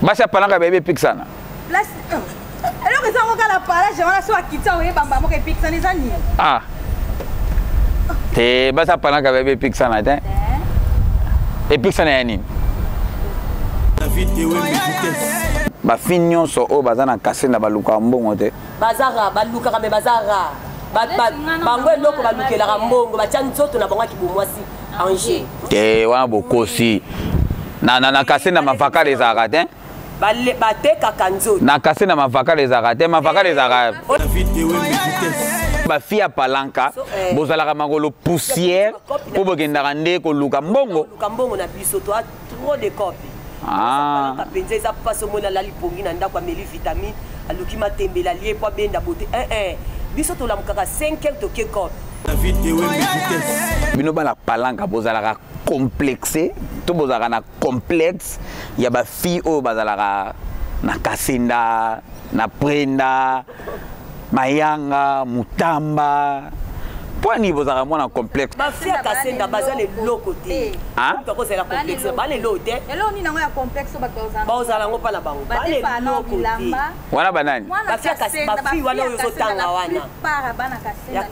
Basi apalanga bébé pixana. Place. Alors que ça on la parole, je vais sur quitter ou bamba mo ke pixana ezani. Ah. Te basi apalanga bébé pixana te. Et pixana yani. Ba finyon so o bazana kasenda baluka mbongo te. Bazara baluka ka be bazara. Bango eloko balukela mbongo batya nzoto na bango kibumwasi Angers. Te wana bokosi. Na kasenda mafaka les arate. Bateka kanzoto. Na kasenda mafaka les arate, mafaka les arate. Ba fia palanka bozalaka makolo poussière po bokendaka nde koluka mbongo. Luka mbongo na biso to trop de copes. Ah. Penza eza paso mona la lipongi na ndako ameli vitamine aluki matembela lie po benda bote biso to lamkaka 5 heures to keko bino bala palanka bozalaka complexé to bozalaka na complexe ya ba fille o bazalaka na kasenda na prenda mayanga mutamba Pwani bozaka mwana complexe. Ba fia kasenda bazale lokote. Ah? Toko c'est la complexe. Bale lote. Elo ni nango ya complexe bakozana. Bazala ngo pa na bango. Bale lokote. Wana banani? Ba fia kasenda ba fia wana yozo tanga wana. Para bana kasenda.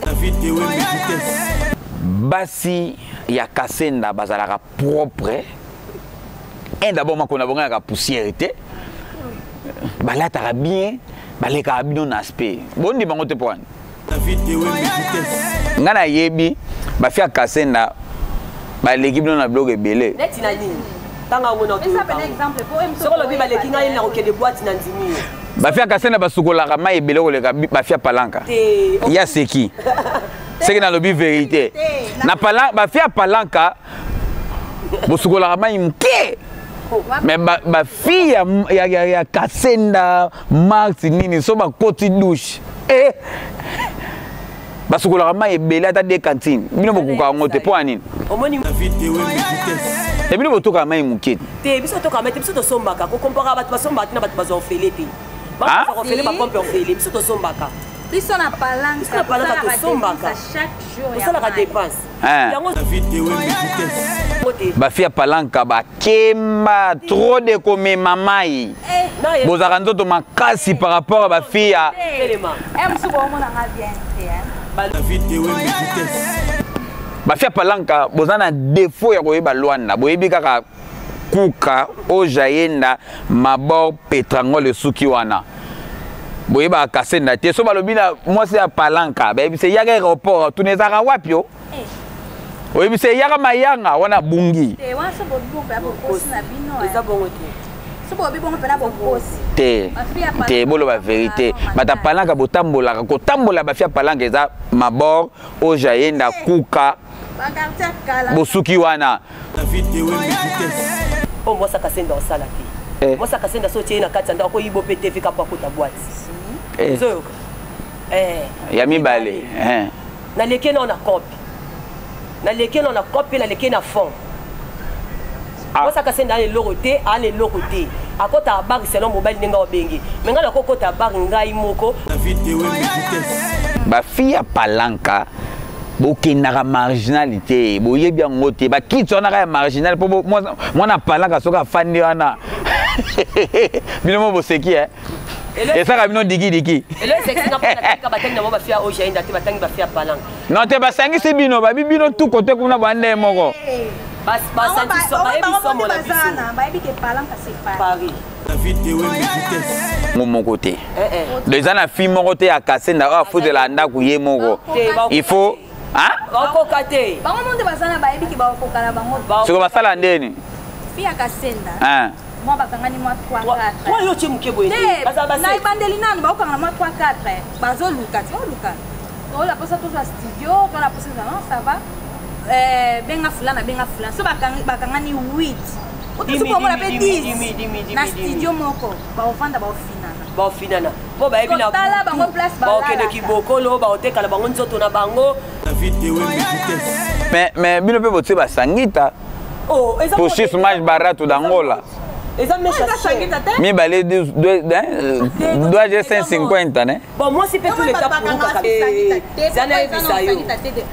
Basi ya kasenda bazalaka propre. Et d'abord makona bonga ka poussière té. Balataka bien, baleka bien en aspect. Bondi bango te pwani. Ngana yebi ba fia kasenda ba l'équipe na blog ebele. Neti na nini? Tanga ngona to. Ça un exemple pour M. Soko lobi ba leki ngai na ko de boîte na ndimi. Ba fia kasenda ba sukola ka mai ebele ko leka ba fia palanka. Ya seki. C'est que dans le but vérité. Na palanka ba fia palanka bo sukola ka mai mke. Mais ba fia ya kasenda Max nini so ba koti douche. Basukola ma ebele ata de cantine bino bokuka ngote po anini omoni te bino botoka mai muketi te biso toka mete biso to sombaka ko compara bat basombaka na bat bazo ofele te ba ko ofele ba pompe ofele biso to sombaka biso na palanka to sombaka chaque jour ya la dépense yango ba fia palanka ba kemba trop de comme mamai bozaka nzoto makasi par rapport à ba fia ba fia palanka bozana défaut ya koyeba lwanda boyebi kaka kuka ojayenda mabor petrangole suki wana boyeba kasenda te so balobina mwasi ya palanka bayebi se yaga aéroport tunezaka wapi yo oyebi se yaga mayanga wana bungi te wana so bobi ya bokosi na bino eza bongo te so bobi bongo pena bokosi te bolo ba vérité bata palanka botambolaka kotambola ba fia palanka eza mabor ojayenda kuka bosuki wana o mosa kasenda osala te mosa kasenda so tie na kati anda ko yibo pete fika pa kota boîte zo ya mibale na leke na copie na leke na copie na leke na fond mosa kasenda ale lokote ale lokote akota bar selon mobile ninga obengi menga na kokota bar ngai moko ba fia palanka bokendaka marginalité boyebi yango te bakiti wana kaka ya marginal mpo mwana palanka soki afandi wana bino mo boseki esaka bino dikidiki non te basangisi bino babi bino tu kote kuna bande moko moko te eza na fille moko te ya kasenda oyo afutela ndako ye moko il faut bakoka te bango monde bazana bayebi ki bakoka na bango siko basala ndeni fia kasenda moi bakangani moi 3 4 moi yo tie muke boye na ibandeli nanu bakokanga moi 3 4 bazoluka ti oluka ola posa to sa studio to la posa non ça va benga fulana so bakangani 8 otusuko mo la pe 10 na studio moko baofanda baofinana po bayebi na tala bango place baokende kibokolo baotekala bango nzoto na bango mais bino pe botie basangita pour chismage barato d'Angola Eza méchant. Mi balé doit j'ai 150 né. Bon moi si peut tous les cas pour kaka. Zana ebisayo.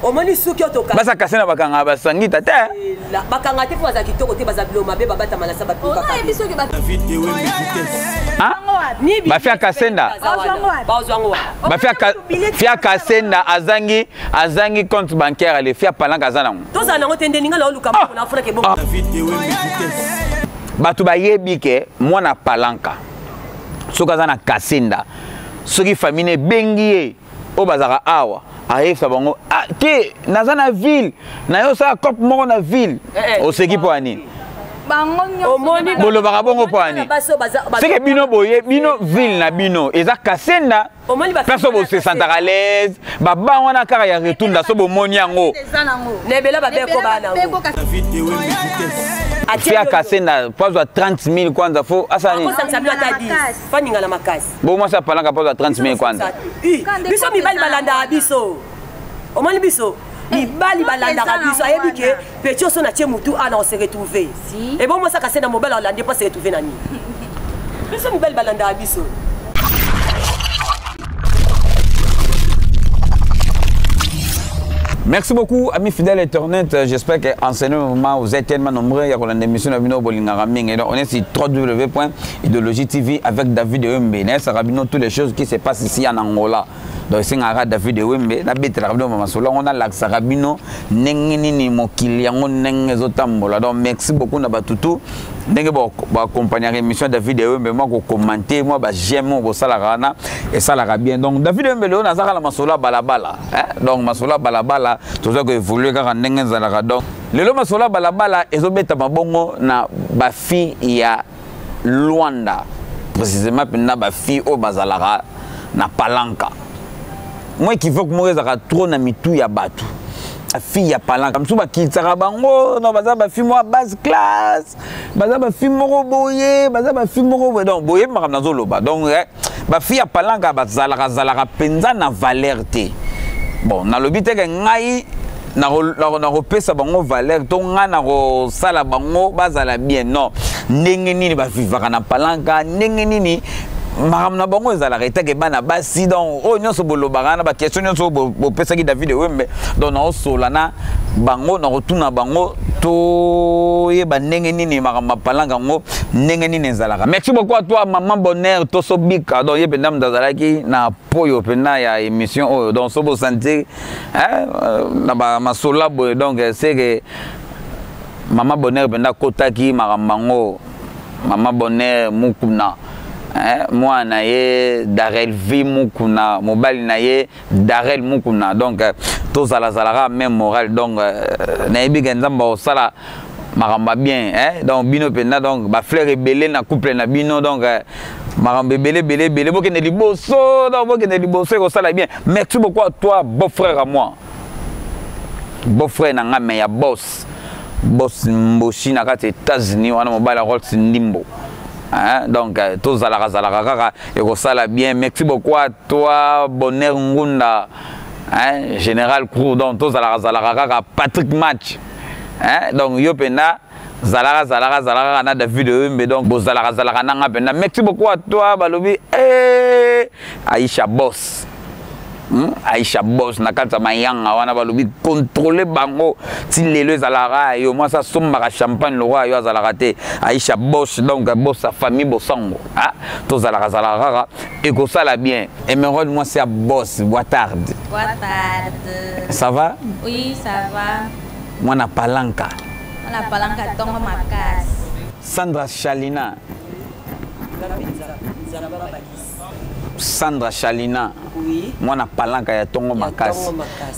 Omoni suki otoka. Basa kasena bakanga basangita te. La bakanga te pour za kitoko te bazabilo mabe babata malasa ba pika. On a ebiso ke ba. Hein? Ba fia kasenda. Ba fia kasenda azangi compte bancaire le fia palanga zanango. Toza nango tende ninga la luka na afuna ke bon. Batu bayebi ke mwana palanka soka za na kasenda soki famille bengi o bazaka awa ayefa bango te naza na ville na yo sa cop moko na ville oseki po ani bolobaka bongo po ani seke bino boye bino ville na bino eza kasenda perso bo se sentir à l'aise baba wana kaka ya retourna so bomoni yango nebela babeko bana Fia kasenda pozo 30 000 kwanza fo asani faninga na makasi bo moi ça palanga pozo 30 000 kwanza biso mibali balanda biso omoni biso mibali balanda biso ayebi ke petio so na tie mutu ana on se retrouver et bon moi ça kasenda mobile olande pas se retrouver nani biso mibali balanda biso. Merci beaucoup, amis fidèles Internet. J'espère qu'en ce moment, vous êtes tellement nombreux. Il y a une émission de Bino Bolingaraming. Et donc, on est sur www.idéologie TV avec David Wembe. Ça rabino toutes les choses qui se passent ici en Angola. Donc, c'est un David Wembe. On a l'accès rabino. Nengeni mokiliango nengezotambola. Donc, merci beaucoup, Nabatutu. Ndenge ba accompagner l'émission David Wembe. Moi, ko commenter, moi, j'aime moi, ça la rana et ça la bien. Donc, David Wembe, on a ça la masola balabala. Donc, masola balabala. Tout ça que évoluer car ndenge zalaka donc lelo masola balabala ezobeta mabongo na ba fille ya Luanda précisément pena ba fille au bazalaka na palanka moi qui veut que moi ezaka trop na mitu ya batu a fille ya palanka msuba kitaka bango no baza ba fille moi basse classe baza ba fille moko boye baza ba fille moko donc boye makam nazo loba donc ba fille ya palanka bazalaka penza na valeur te. Bon, na lobi te ke ngai na repesa bango valeur to nga na ko sala bango bazala bien non ndenge nini ba vivaka na palanka ndenge nini maram na bango ezala reta ke bana basi donc o nyonso bolobaka na ba question nyonso bopesa ki David Wembe donc na osola na bango na rotuna bango to yeba ndenge nini maram palanka ngo ndenge nini ezalaka. Merci beaucoup à toi maman bonheur to sobika donc yebe ndam dazalaki na poyo pena ya émission oyo donc so bo sentir na ba masola boy donc c'est que maman bonheur pena kotaki maram bango maman bonheur mukuna moi na ye Darel V mukuna mobile na ye Darel mukuna donc tous à la zalara même moral donc na yebi nzamba osala maramba bien donc bino penda donc ba frère rebelle na couple na bino donc maramba belé boke ne liboso donc boke ne liboso ko sala bien. Merci beaucoup à toi beau frère à moi beau frère na nga me ya boss mboshi na kati États-Unis wana mobile rôle ndimbo. Donc, tous à la et ça la bien. Merci beaucoup à toi, Bonheur Ngunda, Général Crew, donc tous à la Patrick Match. Donc, Yopena, Zalara, na David Wembe, donc, Zalara, Nanga Pena. Merci beaucoup à toi, Balobi, Aïcha Boss. Aïcha Boss nakata mayanga wana balobi contrôler bango ti lelo zalara yo moi ça somba champagne le roi yo zalara te Aïcha Boss donc boss sa famille bosango to zalara et ko ça la bien Emerald moi c'est boss Boitard ça va oui ça va moi na palanka tongo makas Sandra Chalina Sandra Chalina oui moi na palanka ya tongo makasi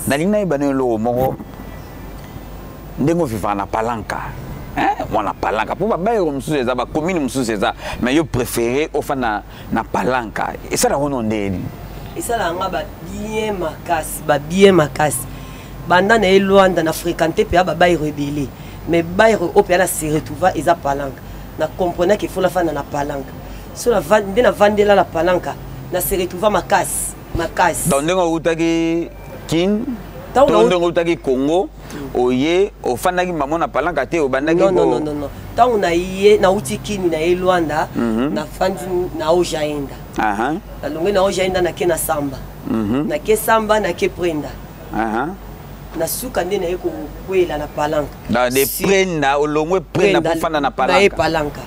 nalina ibane lo moko ndengo viva na palanka moi na palanka pour ba yo msusu za ba commune msusu za mais yo préféré au fana na palanka et ça la hono ndeni et ça la nga ba bien makasi banda na Luanda na fréquenter pe ba bay rebelle mais bay au pe na se retrouva eza palanka na comprenait qu'il faut la fana na palanka sur la vande na vandela la palanka na se retrouva makasi donc ndengo utaki kin donc ndengo utaki Congo oye ofandaki maman na palanka te obandaki non non non non tant on a yé na utikini na Luanda na fandi na ojaenda na longe na ojaenda na ke na samba na ke samba na ke prenda na suka nde na yeko kwela na palanka da de prenda olongwe prenda pour fanda na palanka na palanka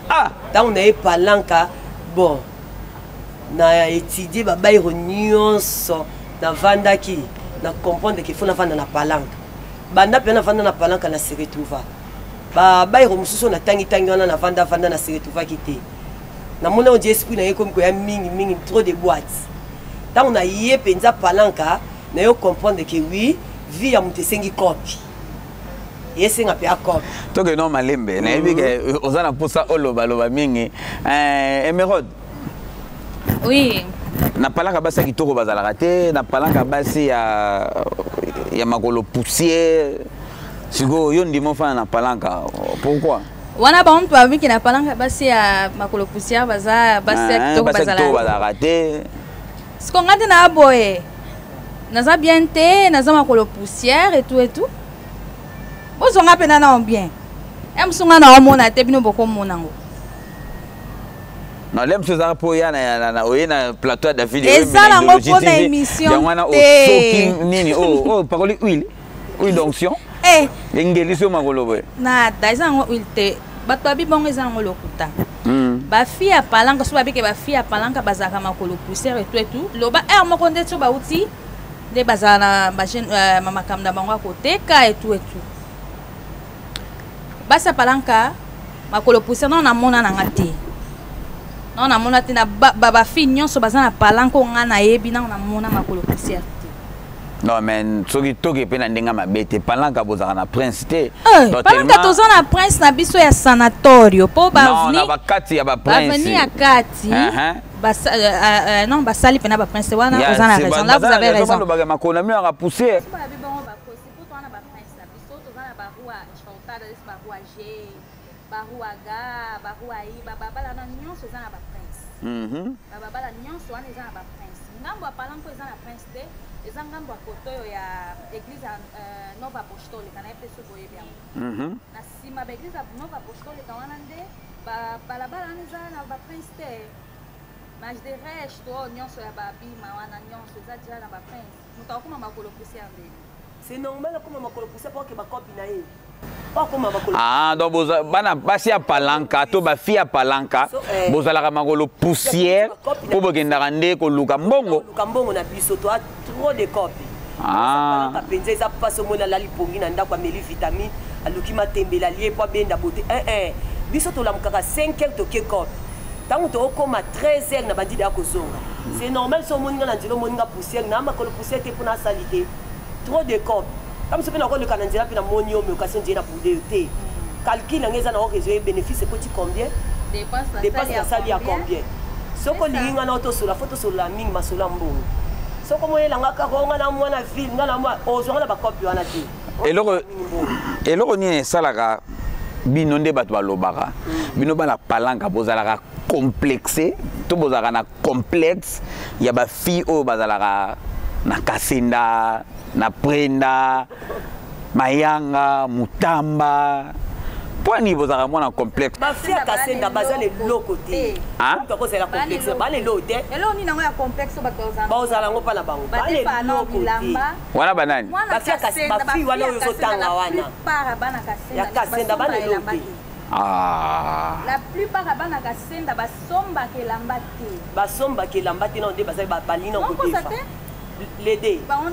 tant on a palanka bon na étudier ba bayro nyonso na vandaki na comprendre qu'il faut na vanda na palanka banda pe na vanda na palanka na se retrouva ba bayro mususu na tangi wana na vanda na se retrouva kité na mona on dit esprit na yeko ko ya mingi trop de boîtes tant on a yé penza palanka na yo comprendre que oui vie ya mutesengi copie yesenga pe akop to que non malembe na yebi ke ozana posa oloba mingi Emerald. Oui. Na palanka basi kitoko bazalaka te na palanka basi ya makolo poussière siko yo ndimo fana na palanka pourquoi wana ba mtu abiki na palanka basi ya makolo poussière basi kitoko bazalaka te siko ngate na boye naza bien te naza makolo poussière et tout bozonga pena na bien emsunga na omona te bino boko monango. Non, l'aime ce ça pour y na plateau David. Et ça la repose na émission. Oh, parole huile d'onction. Ngeli so makolo boy. Na daisa ngo huile te. Bato abi bongo eza ngo lokuta. Ba fille a palanka so ba bike ba fille a palanka bazaka makolo poussière et tout. Loba moko nde so ba uti de bazana ba jeune mama kamda bango côté ka et tout. Basa palanka makolo poussière non na mona na ngati. Non na mona tina baba fille nyonso baza na palanko nga na yebi na mona makolo poussière. Non mais soki toki pe na ndenga mabete palanka bozaka na prince te. Palanka tozo na prince na biso ya sanatorio po ba vini. Non na bakati ya ba prince. Ba vini ya kati. Non ba sali pe na ba prince wana oza na raison. Là vous avez raison. Ba ba makona mi ya pousser. Barouaga, Barouaï, Babala nyonso za na ba prince. Babala nyonso wana za na ba prince. Ngambo a palanko za na prince te, eza ngambo a kotoyo ya église Nova Apostolique na epeso boye bien. Na sima ba église Nova Apostolique wana nde balabala za na ba prince te. Mas de resto nyonso ya ba bima wana nyonso za ja na ba prince. Mutakoma makolo poussière ndeni. C'est normal comme makolo poussière pour que ba copie na ye. Donc bana basi ya palanka to ba fille ya palanka bozalaka makolo poussière po bokendaka nde koluka mbongo na biso to trop de copie palanka penza eza paso mona lali pongi na ndako ameli vitamine aluki matembela lie po benda bote biso to lamukaka 5h to ke copie tango to okoma 13h na bandida ya kozonga c'est normal so moninga na nzilo moninga poussière na makolo poussière te pona salite trop de copie. Comme ce que nous avons le Canadien, puis nous avons une occasion de pour calcul, nous avons un bénéfice, c'est combien? Dépense la salle à combien? Ce qu'on dit, nous avons sur la photo sur la mine, sur la mbongo. Ce qu'on dit, nous avons la ville, nous avons la copie. Et là, nous salaga binonde bato balobaka. Binoba la palanka bozalaka complexé, to bozalaka na complexe, ya ba fille o bazalaka na kasenda na prenda mayanga mutamba poni bozaka mwana complexe ba fille kasenda bazale lokote to ko sela complexe ba le lote elo ni nango ya complexe ba ozala ngo pa na bango ba le lokote wana banani ba fille kasenda ba fille wana yo tanga wana para bana kasenda ya kasenda ba le lote la plupart à bana kasenda ba somba ke lambate non de bazali ba balina ko defa l'aider bango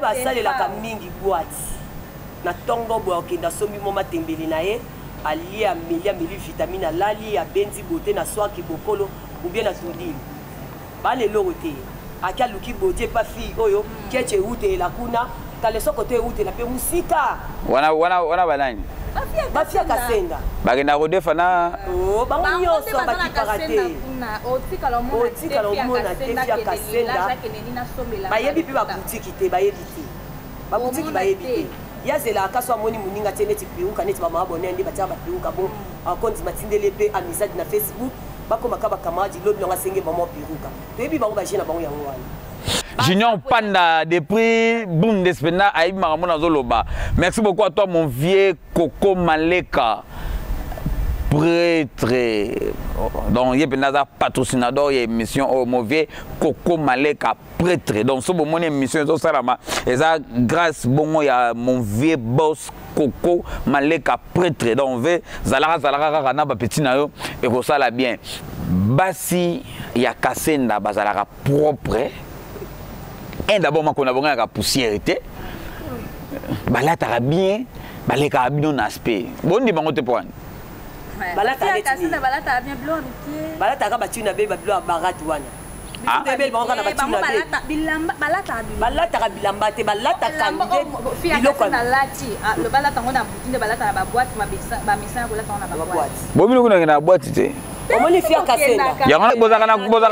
basalelaka mingi boîte na ntongo boye okenda sombi mo matembeli na ye alie ameli vitamine alali abendi bote na swaki bokolo ou bien na tudili baleloko te aki aluki bote pa fille oyo keche eutela kuna kalesoko te eutela mpe musika wana banani bafia kasenda bagenda kodefa na bango nyonso bakipaka te otikala omona te fia kasenda bayebi mpe babutiki te bayebi te babutiki bayebi te yazela akaso amoni moninga te neti piuka neti bamama bonene nde batiaka bapiuka bon akonti matindele mpe amisadi na Facebook bakomaka bakamadi lobi yango asenge bamo piuka toyebi bango bagene na bango yango wana Junior Panda depuis Bundespena Aïb Maramona Zoloba. Merci beaucoup à toi mon vieux Coco Maleka. Prêtre. Donc il y a un patrocinador, il y a une émission au mauvais Coco Maleka prêtre. Donc ce moment émission ça salama et ça grâce bon il y a mon vieux boss Coco Maleka prêtre. Donc on veut zalara na ba petit na yo et ko ça la bien. Basi ya kasenda bazalara propre. Et d'abord ma kona bonga ka poussièreté. Balata bien, baleka bien aspect. Bon di bango te point. Balata bien blonde. Balata ka batu na be bablo barat wana. Bébé bango na batu na be. Balata ka bilamba te balata kande. Biloko na lati. Le balata ngona butinde balata na ba boîte ba message ko lata na ba boîte. Bo biloko na boîte te. Omoni fia kasenda. Ya bozaka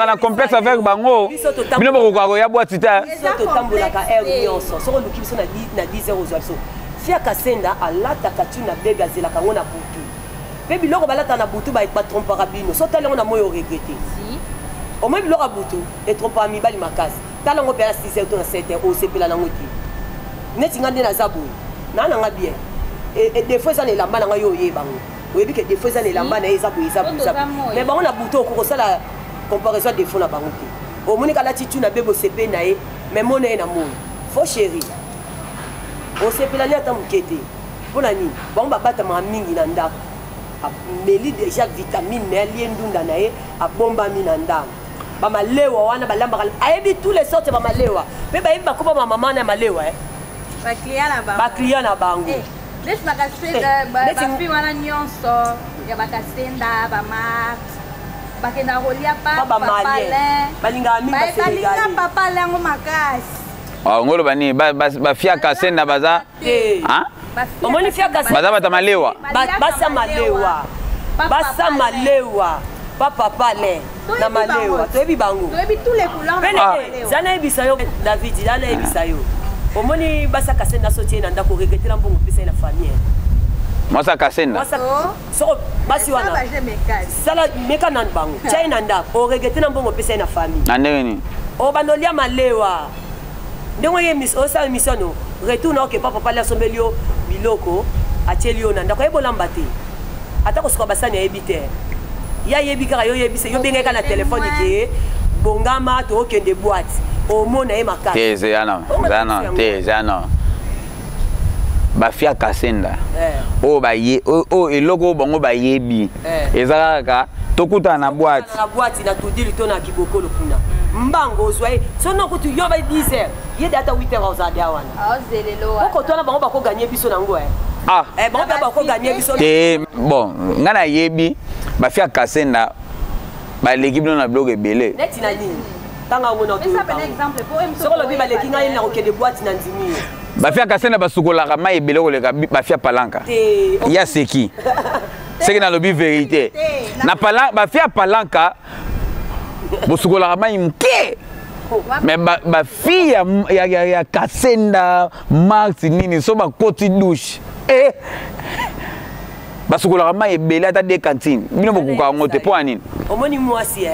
na complexe avec bango. Bino boko ya boîte te. Soto tambola ka air nyonso. Soko luki biso na 10 euros zo. Fia kasenda alata katu na bébé azela ka ngona butu. Bébé biloko balata na butu ba trompera bino. Soto le ngona moyo regretter. Si. Au moins biloko butu et trompa mi bali makasi. Tala ngo pela 6 heures to na 7 heures o sepela na ngoti. Neti ngande na zabu. Na nga bien. Et des fois ça ne lamba na yo yebango. Oui, que des fois ça ne lamba na ezabu. Mais bon on a butu ko ça la comparaison des fois na bango. Au moins kala titu na bebo sepe na e mais mon na mon. Faux chéri. O sepela ni ata mukete. Pona ni bon ba bata ma mingi na ndako. Meli déjà vitamine na liendunda na e a bomba mi na ndako. Ba malewa wana balamba ayebi tous les sortes ba malewa. Pe ba yiba ko ba maman na malewa Ba client na bango. Ba client na bango. Laisse ma kasenda ba fi wana nyonso ya ba kasenda ba mat. Ba kena rolia pa papa le. Balinga mi ba Sénégalais. Balinga papa le ngo makasi. Ah ngolo bani ba fia kasenda baza. Hein? Omoni fia kasenda. Baza bata malewa. Basa malewa. Basa malewa. Papa pale na malewa. Toyebi bango. Toyebi tous les couleurs. Zana ebisa yo David, zana ebisa yo. Omoni basa kasenda sotie na ndako regretter mbongo pesa na famille. Mwasa kasenda. So basi wana. Sala meka na bango. Chai na ndako o regretter mbongo pesa na famille. Na ndeni. O banolia malewa. Ndenge ye o sa mission no. Retourne que papa pale sombelio biloko atielio na ndako ebola mbate. Ata ko soka basani ya ebite. Ya yebika yo yebise yo benga na téléphone ke bongama to okende boîte. Omona e makaka. Teze yana. Teze yana. Ba fia kasenda. O ba ye o eloko bongo ba yebi. Ezaka tokuta na boîte. Na boîte na tudili to na kibokolo kuna. Mbango zwaye sono kutu yo ba 10 heures. Ye data 8 heures za dia wana. Azelelo wana. Oko tona bango ba ko gagner biso na ngo Ah. Bango ba ko gagner biso. Bon, ngana yebi ba fia kasenda ba l'équipe na blog ebele. Neti na nini? Tanga ngona to. Ça un exemple pour eux. Soko lobi ba leki ngai na ko de boîte na ndimi. Ba fia kasenda ba sukola ka mai ebele ko leka ba fia palanka. Ya seki. C'est que dans le but vérité. Na palanka ba fia palanka bo sukola ka mai mke. Mais ba fille ya kasenda Max nini so ba koti douche. Basukola mai ebele ata de cantine. Bino bokuka ngote po anini. Omoni mwasi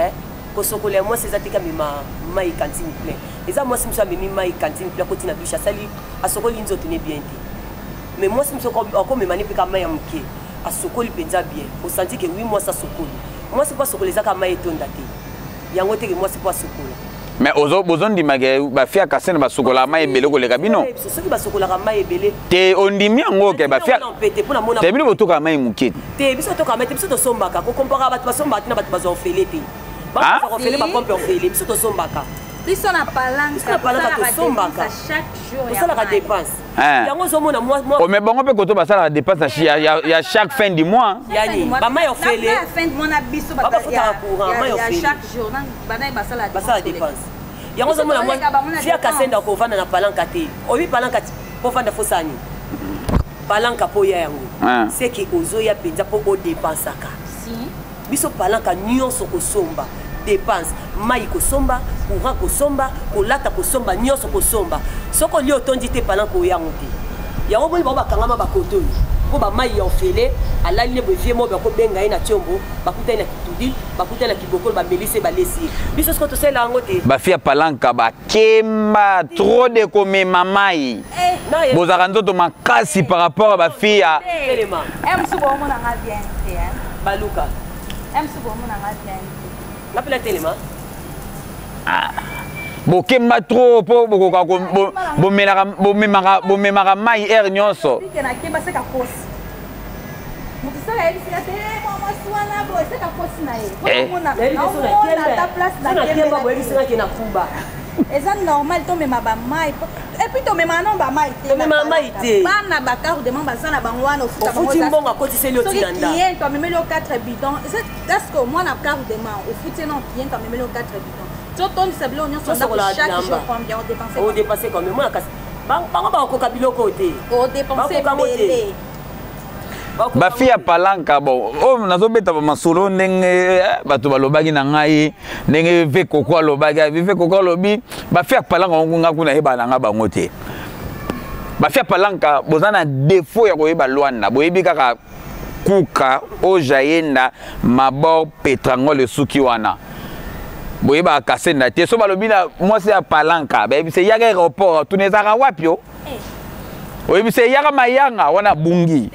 ko sokola mwasi zatika mima mai cantine plein. Eza mwasi mso mimi mai cantine plein ko tina douche asali asokoli nzoto ne bien te. Mais mwasi mso ko mema ni pika mai ya mke. Asokoli penza bien. O senti que oui mwasi asokoli. Mwasi pas sokola zaka mai etonda te. Yango te ke mwasi pas sokola. Mais ozondi mage ba fia kasena ba sukola mai ebele ko leka bino. Soki ba sokola mai ebele. Te ondimi yango ke ba fia. Te bino botoka mai mukiti. Te biso toka mai te biso to sombaka ko kompara batu basombaka na batu bazofele te. Ba bazofele ba kompe ofele biso to sombaka. Biso na palanka to sombaka chaque jour. Biso la dépense. Yango zo mona moi. O me bongo pe koto basala dépense ya chaque fin du mois. Yani ba mai ofele. Na fin du mois na biso ba chaque jour na bana basala dépense. Yango zo mona moi fia kasenda ko vanda na palanka te. Obi palanka po vanda fosani. Palanka po ya yango. C'est que ozo ya penza po o dépensaka. Si. Biso palanka nyonso ko somba. Dépense mai ko somba, courant ko somba, ko lata ko somba, nyonso ko somba. Soko li otondi te palanka o yango te. Yango bo ba kangama ba kotoni. Ko ba mai ya ofele, ala le bo vie mo ba ko benga ina chombo, ba kuta ina kitu. crocodile bakuta na kiboko ba melise ba lesi biso ce que to sala ngote ba fia palanka ba kemba trop de comme mamai bozaka nzoto makasi par rapport à ba fia élément msu bo mo na nga bien te baluka msu bo mo na nga bien na pela élément bokemba trop po bokoka bomemaka mai air nyonso nakemba seka kosi moto sala yebisika te mwasi wana bo eseka kosi na ye omona ta place nakemba boyebisingaki na kuba eza normal tomema bamai epuis tomema no bamai te bana bakaru dema baza na bango wana ofuti mbongo akotiseli otina nda client amemeli o 4 bidon estce mwana karu dema ofuti no client amemeli o 4 bidon totondisa biloko nyonso ndako chaque jour combien on dépense combien mwana kasi bango bakokoka biloko te odepense ebele bafi ya palanka bon oyo nazobeta bamasolo ndenge bato balobaki na ngai ndenge ve koko alobaki ve koko alobi bafi ya palanka ongunga kuna yeba na nga bango te bafi ya palanka boza na défaut ya koyeba lwanda boyebi kaka kuka oja yenda mabor petrangole esuki wana boyeba kasenda te so balobi na mwasi ya palanka bayebise yaka aéroport tunezaka wapi yo oyebise yaka mayanga wana bungi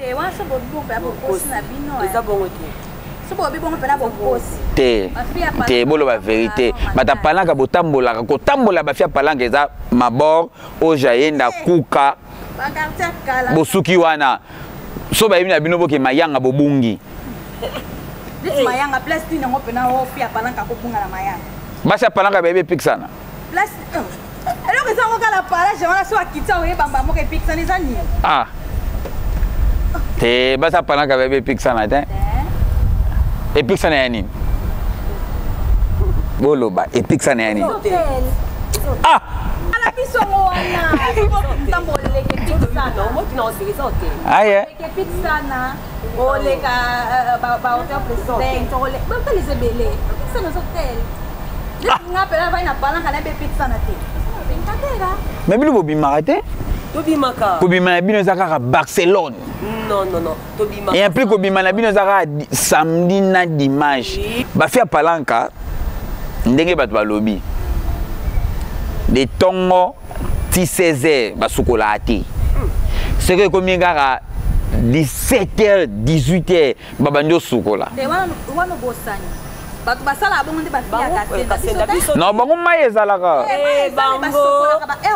te boloba vérité bata palanka botambolaka kotambola bafia palanka eza mabor oja yenda kuka bosuki wana so bayebi na bino boke mayanga bobungi mayanga place tino ngopena ofia palanka kobunga na mayanga basi ya palanka bayebi epikisana place eloko eza ngokala palage wana so akitisa oyebamba moko epikisana eza nini te basi ya palanka bayebi epikisana te epikisana ya nini boloba epikisana ya nini ala biso ngo wana tamboleke pikisana aye pikisana oleka ba hotel president oleka bakalize bele pikisana hotel nga pela vai na palanka na be pikisana te mais bino bobimaka te kobima na bino eza kaka Barcelone et après kobima na bino eza kaka samedi na dimanche bafi ya palanka ndenge bato balobi de tongo ti 16h basukola te seke ekomi kaka 17h 18h babandi osukola wana bosani bato basala bongo nde bafia kasenda non bango mai ezalaka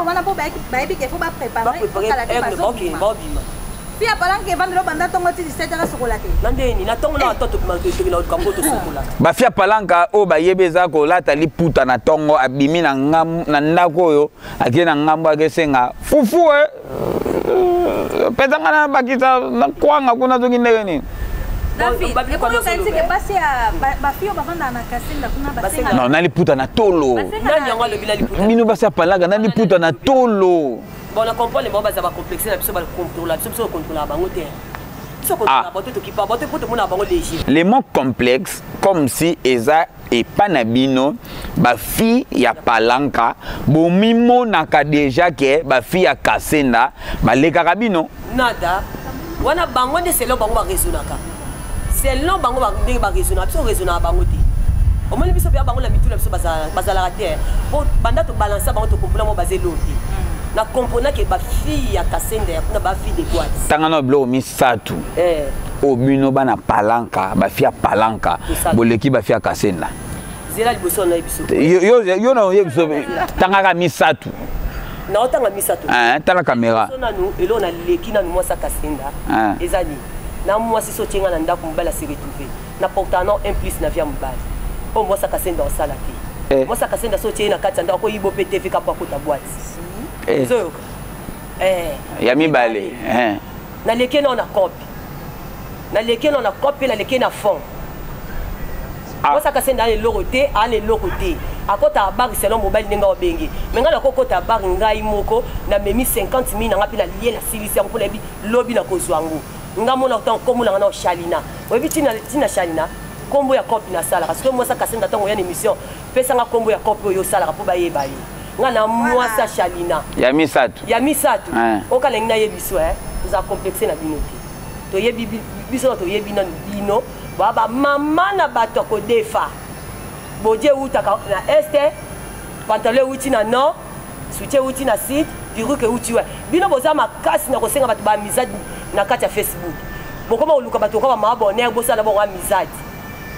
wana po bayebi ke fo baprépare fia palanka evandelo banda ntongo ti 17h sukola te bafia palanka oyo bayebi eza kolata liputa na ntongo abimi na ndako oyo akei na ngambo akesenga fufu pezanga na bakisa na kwanga kuna soki ndenge nini non naliputa na tolo bino basi ya palanka naliputa na tolo bon on comprend les moments ça va complexer la personne va contrôler la personne contrôler bango te les mots complexes comme si eza epanabino ba fi ya palanka bomimo naka déjà que ba fi ya kasenda baleka bino nada wana bango de selon bango ba raisonnaka selon bango ba raisonnaka so raisonnaka bango te au moins biso pia bango la mitu la biso bazala terre pour banda to balancer bango to comprendre mo basé loti na comprendre que ba fille ya kasenda ya kuna ba fille de boîte tangana blo misatu obino bana palanka ba fille ya palanka boleki ba fille ya kasenda zela liboso na biso yo na yebiso tangaka misatu na otanga misatu tala caméra so nanu elo na leki na mwasa kasenda ezali na mwasi so tyenga na ndako mbala se retrouver na portant un plus na via mbala po mwasa kasenda osala te mwasa kasenda so tyenga kati ndako ko yibo pete fika pa kota boîte zo ya mibale na leki na copie na leki na copie na leki na fond mwasa kasenda ale loroté akota bari selon mobile ninga obengi menga na kokota bari ngai moko na memi 50,000 na ngapi na lié na silisi pour lebi lobi na kozwangu nga mona tant comme na Shalina obi tina Shalina kombo ya copie na sala parce que mwasa kasenda tango ya émission pesa nga kombo ya copie yo sala pour baye baye nga na mwasa Shalina ya misatu okala ngina yebiso za complexer na bino te to yebi biso to yebi na bino baba mama na bato ko defa bodie uta na este pantalon uti na nord soutien uti na sud perruque uti wa bino boza makasi na kosenga bato ba mizadi na kati ya Facebook bokoma oluka bato ko ba mabonner bosala bo wa mizadi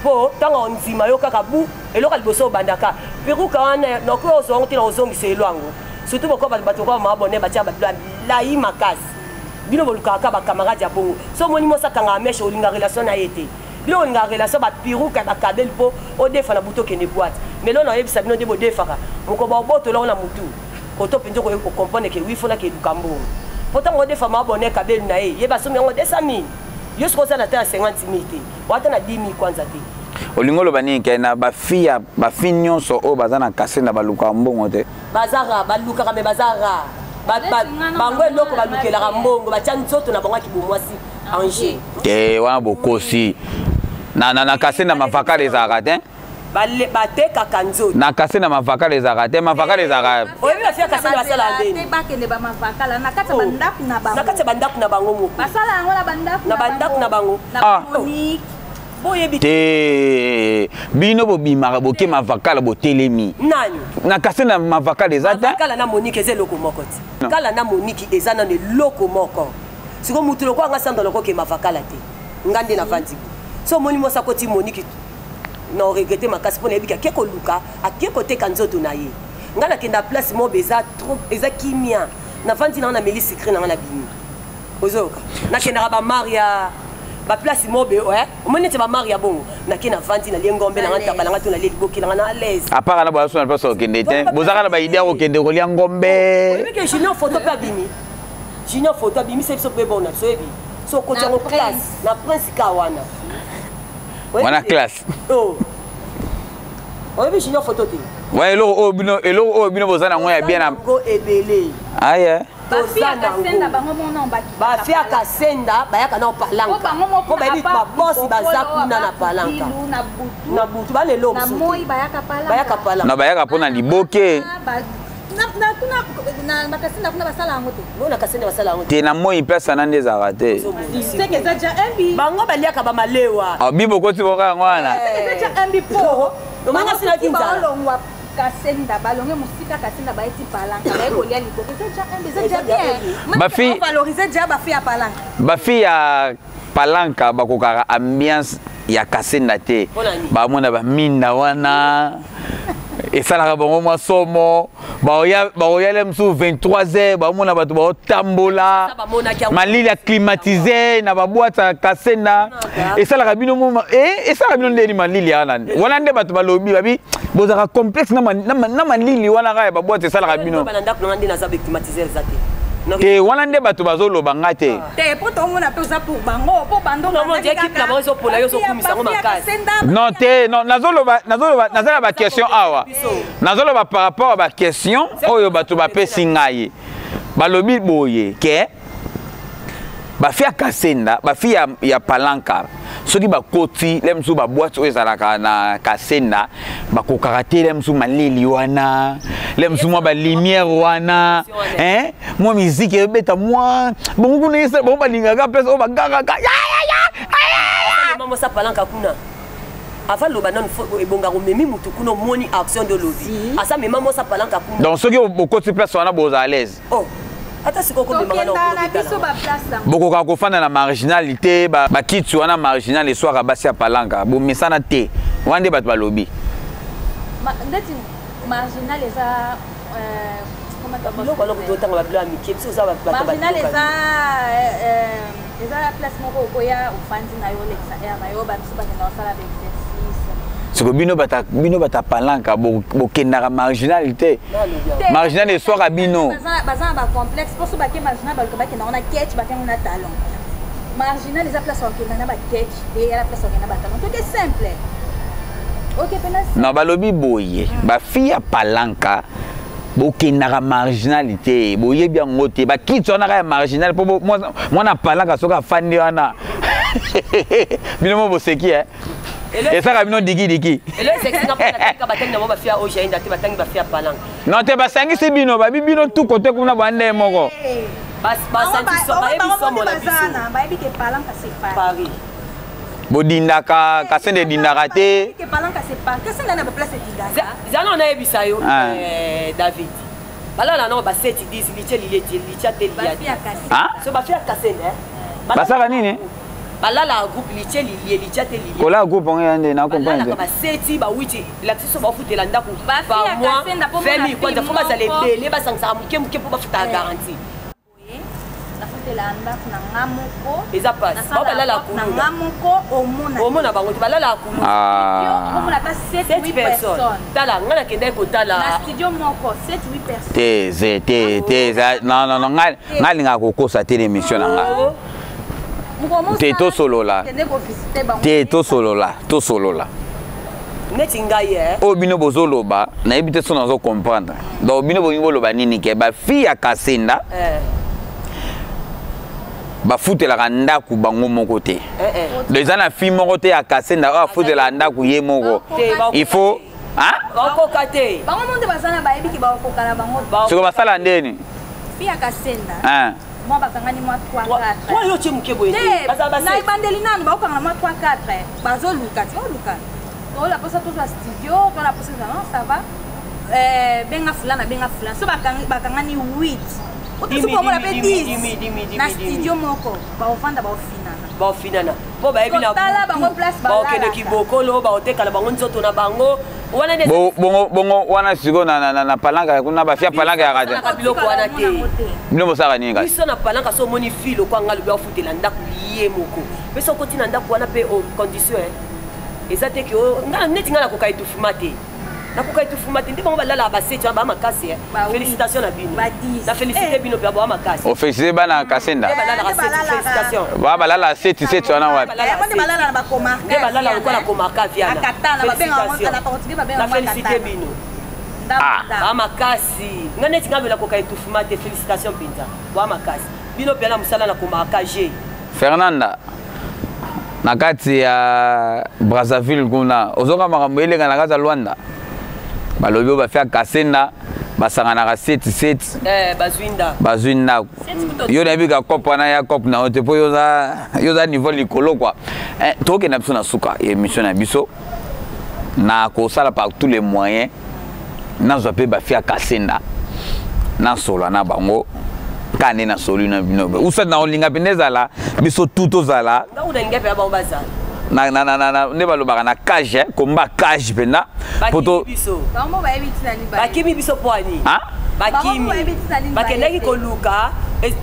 po tanga nzima yo kaka bu eloka liboso bandaka perruque wana noko ozongi na ozongi se elwango surtout bokoma bato ko ba mabonner batia bato la yi makasi bino boluka ka ba camarade ya bongo so moni mosa kanga meshe olinga relation na yete bino olinga relation ba perruque ba kabel po o defa na buto kene boîte mais là on a yebisa bino de bo defaka moko ba boto la na mutu koto penjo ko comprendre que oui faut na ke dukambo pourtant on defa ma bonne kabel na ye yeba so mengo 200,000 yo se kosa na ta 50,000 te wata na 10,000 kwanza te olingolo bani ke na ba fia ba finyo so o bazana kase na baluka mbongo te bazara baluka ka me bazara bango eloko balukela ka mbongo batia nzoto na bango kibomwasi Angers te wana bokosi na kase na mafaka les arats batekaka nzoto na kase na mavaka les arats te mavaka les arats oyebi bafia kase na basala ndeni te bakende ba mavaka la na kati ya bandaku na bango na kati ya bandaku na bango moko basala yango na bandaku na bango na Monique boyebi te bino bobimaka boke mavaka la botelemi nani na kase na mavaka les arats kala na Monique eza eloko moko te kala na Monique eza na eloko moko siko mutu loko anga sanda loko ke mavaka la te ngande na vandi so moni mosa koti Monique non regretter makasi pona ebika ke koluka ake kote kanzoto na ye ngana kenda place mo beza trop eza kimia na vandi na meli secret na bini ozoka na kenda ba maria ba place mo be omoni te ba maria bongo na kena vandi na liengombe na ngata balanga to na liboki na à l'aise apara na ba so na place okende te bozaka na ba idea okende ko liengombe ebike junior photo pa bini junior photo bimi se so pe bona so ebi so ko tsango classe na prince kawana wana classe oh oyebi junior photo te wa eloko o bino bozana ngoya bien na go ebele aye bafia kasenda bayaka na palanka po bayebi babosi baza kuna na palanka na butu balelo bayaka palanka na bayaka mpona liboke te na moi place na nde ezalaka te bango baliaka bamalewa bibokoti boka yango wana omanga sinaki nzala kasenda balonge musika kasenda baeti palanka bayekolia liboke eza déjà bien bafi valoriser déjà bafi ya palanka bafi ya palanka bakokaka ambiance ya kasenda te bamona baminda wana esalaka bango mwa somo baoyale mosusu 23h bamona bato baotambola malili acclimatise na babwate ya kasenda esalaka bino esalaka bino ndeni malili wana nde bato balobi babi bozaka complexe na malili wana kaka ya babwate esalaka bino te wana nde bato bazoloba nga te non te nazala baquestion awa nazoloba par rapport a baquestion oyo bato bapesi ngai balobi boye ke bafi ya kasenda bafi ya palanka soki bakoti le mosusu babwati oyo ezalaka na kasenda bakokaka te le mosusu malili wana le mosusu mwa balimière wana mwa miziki ebeta mwa bongo kuna yesa bango balingaka place oyo bagakaka mamosa palanka kuna avant loba non ebonga komemi mutu kuna omoni action de lobi asa mema mosa palanka kuna donc soki bokoti place wana boza à l'aise ata sikoyo bokoka kofanda na marginalité bakiti wana marginal eswaka basi ya palanka bomesana te wana nde bato balobi ndeti marginal eza marginal eza place moko okoya ofandi na yo lekisa air na yo bamisu bakenda kosala baexercice siko bino bata palanka bokendaka marginalité marginal eswaka bino baza na bacomplexe mposo bake marginal baluka bakenda ngo na ketch bakengo na talon marginal eza place okenda na baketch te ela place okenda na batalon toke simple non balobi boye bafi ya palanka bokendaka marginalité boyebi yango te bakiti wana kaka ya marginal mpo mwana palanka soki afandi wana bino mo boseki esaka bino dikidiki non te basangisi bino babi bino tu kote kuna bande moko Bodindaka Kasende dindaka te. Que Palanka c'est pas. Qu'est-ce qu'on a na place dindaka? Zana on a ebisa yo David. Bala na no ba 7 10 litia te litia. Ah? So ba fia Kasende. Basaka nini? Bala la groupe litia te litia. Kola groupe on yande na Bala comprendre. ba 7 ba 8 la tiso ba futela ndako. Ba fia Kasende po Femi kwa ta foma za lebele ba sangsa muke po ba futa garantie. Eza passe. Ba balala kulu. Omona bango balala kulu. Omona pas 7-8 personnes. Tala ngana kende ko tala. Na studio moko 7-8 personnes. Non, ngalinga kokosa te l'émission nanga. Te to solo la. Te to solo la. Neti ngai O bino bozoloba, na ebite so nazo comprendre. Donc bino boloba nini ke ba fille ya Kasenda. Ba futela ndaku bango moko te. Les ana fille moko te ya Kasenda a futela ndaku ye moko. Il faut hein? Bako kate. Bango monde basana ba ebi ki ba ko kala bango. Siko basala ndeni? Fille ya Kasenda. Hein? Moi bakangani moi 3-4. Toi yo chimuke boye. Na ibandeli nanu ba ko kala moi 3-4. Bazo luka, tu vois luka. On la posa tout au studio, on la posa non, ça va. Benga fulana. So bakangani 8. Otusu kwa mwana pe 10. Na studio moko, ba ofanda ba ofinana. Ba ofinana. Po ba ebi na. Tala bango place ba. Ba okende kibokolo, ba otekala bango nzoto na bango. Wana de bongo wana siko na palanga kuna ba fia palanga ya kaja. Na biloko wana te. Bino bosaka nini kasi? Biso na palanga so moni filo kwa ngalu ba futela ndaku liye moko. Peso kotina ndaku wana pe au condition ezate ke ngana neti ngana ko kaitu fumate. Na ko kaitu fumate ndi bango balala ba setu ba makasi félicitations na bino. Na féliciter bino pe ba makasi. O féliciter bana Kasenda. Balala félicitations. Ba balala 7 wana wapi? Balala ba komarka. Balala ko na komarka viana. Akatana ba benga na portugais ba benga. Na féliciter bino. Ba makasi. Ngana neti ngabela ko kaitu fumate félicitations pinza. Ba makasi. Bino pe na musala na komarka G. Fernanda. Nakati ya Brazzaville kuna ozoka makambo elenga na kaza Luanda balobi ba fia Kasenda basangana ka 7 bazwinda yo na bika kopa na ya kop na ote po yoza niveau likolo kwa toke na biso na suka émission na biso na ko sala par tous les moyens na zope ba fia Kasenda na solo na bango kane na solu na bino usa na olinga pendeza la biso tuto zala ngauda ngepe ba baza na ne balobaka na cage komba cage pena poto bango ba ebiti na liba bakimi biso poani hein bakimi bakendaki koluka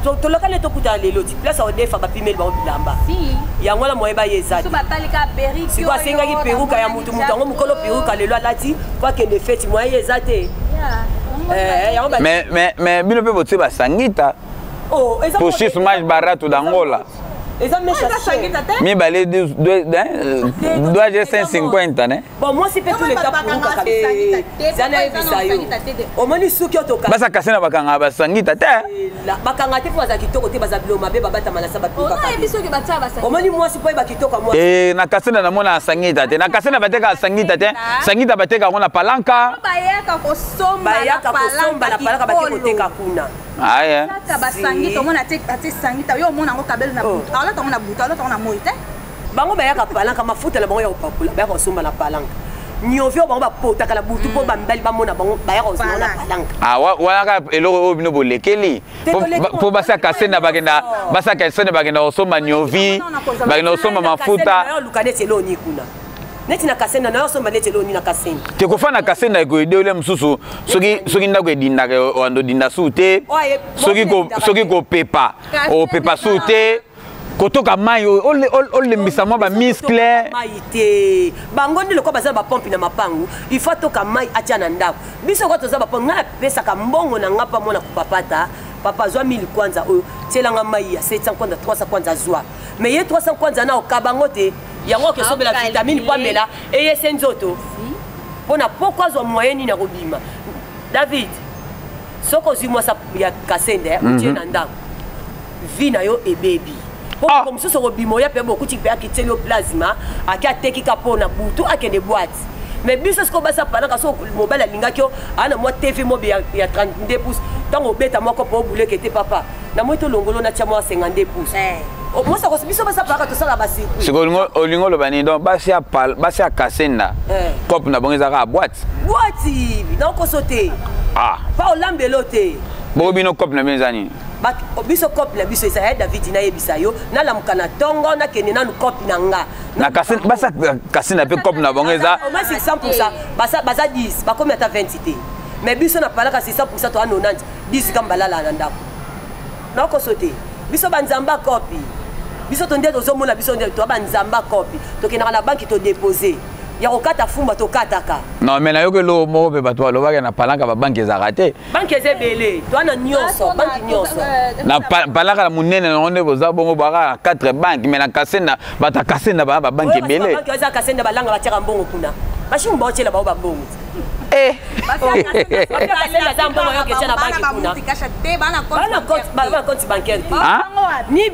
to lokale to kuta lelo ti place au defa ba pimel ba bilamba si yango la moyeba yezati so batalika perruque si kwa sengaki perruque ya mutu ngo mukolo perruque lelo alati kwa kende feti moye yezate mais bino pe bote ba sangita pour 6 matchs barato d'Angola. Mais balé doit 550 né. Bon moi c'est pas tous les cas pour zana ebisayo. Omoni suki otoka. Basa Kasenda bakanga ba sangita te. Bakanga te pour za kitoko te baza bilo mabe babata malasa ba pika. On a ebiso ke batsa ba sangita. Omoni moi c'est pas ba kitoko moi. Na Kasenda na mona sangita te. Na Kasenda bateka sangita te. Sangita bateka ngona palanka. Bayaka kosomba na palanka bakoteka kuna. Aya. Saka basangita omona ate sangita yo omona ngo kabelo na buta. Ala tona buta, ala tona moite. Bango bayaka palanka mafuta la bango ya opakula bayaka kosomba na palanka. Nyovio bango bapota kala butu po bambali bamona bango bayaka kosomba na palanka. Ah wana eloko obino bolekeli. Po basa Kasenda bagenda kosomba nyovi, bagenda kosomba mafuta. Lukane telo ni kuna. Neti na Kasenda na yosomba neti lo ni na Kasenda. Te ko fana Kasenda ko ide ole mususu soki ndako edinda ko ando dinda sute. Soki ko pepa. O pepa sute. Kotoka mai ole mbisamo ba muscle mai te. Bango ndilo ko baza ba pompe na mapangu. Il faut toka mai atia na ndako. Biso ko toza ba pompe na pesa ka mbongo na ngapa mona kupapata. Papa zwa 1000 kwanza oyo. Tielanga mai ya 700 kwanza 300 kwanza zwa. Mais ye 300 kwanza na okabango te. Yango ke sobela vitamine kwa mela eye senzoto pona pourquoi zo moyenne na kobima David soko zi mwasa ya Kasenda utie na ndako vina yo e baby comme so so kobimo ya pe beaucoup ti pe akiteli au plasma aki ateki ka pona butu akende boîte mais biso siko basa palanga so mobile alingaki yo ana moi TV mobi ya 32 pouces tant obeta moko po boule que te papa na moi to longolo na tia moi 52 pouces moi ça ko biso basa palanga to sala basi siko olingo lo bani donc basi ya kasenda cop na bonga za boîte na ko sauter pa olambelo te bo bino cop na mezani biso cop na biso isa David na yebisa yo na lamuka na tongo na kene na cop na nga na kasenda basa kasenda pe cop na bonga za au moins 100% basa 10 ba combien ta 20 te mais biso na palaka 100% to 90 10 kambalala na ndako na ko sauter biso banzamba copy biso to ndeto zo mona biso ndeto banzamba copy to kena na banque to déposer ya kokata fumba to kataka non mais na yo ke lo mo be bato lo ba na palanga ba banque za raté banque ze belé to na nyonso banque nyonso na palanga la munene na onde boza bongo ba 4 banques mais na kasenda bata kasenda ba banque belé banque za kasenda balanga ba tira mbongo kuna bashi mbotela ba ba bongo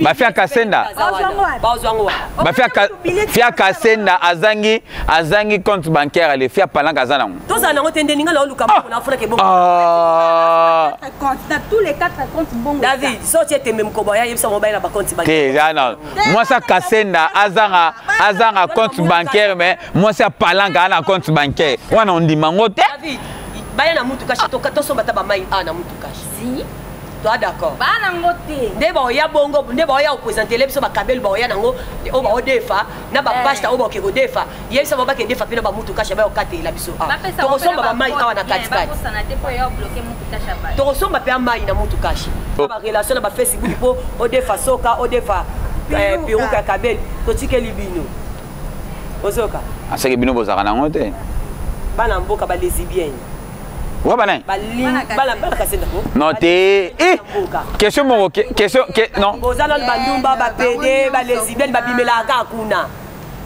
bafia kasenda azangi compte bancaire ale fia palanga azana toza nango tende ninga la oluka na fona ke bongo na tous les 4 comptes bongo David so tu ete même kobo ya yebisa mobile na ba compte bancaire non moi ça kasenda azanga compte bancaire mais moi ça palanga na compte bancaire wana on dit mango te David baya na mutu kashi to so bata ba mai na mutu kashi si toi d'accord bana ngote ndeba oya bongo ndeba oya présenter les biso ba kabel ba oya nango o ba odefa na ba pasta o ba ke odefa yebisa ba ke defa pina ba mutu kashi ba okate la biso to kosomba ba mai awa na kati to kosomba pe mai na mutu kashi ba relation na ba Facebook po odefa soka odefa peruka kabel to tikeli bino ozoka aseke bino bozaka nango te bana mboka ba lesbienne wa bana bala kasenda ko non te question mo question non bozala bandumba ba PD ba lesbienne ba bimela ka kuna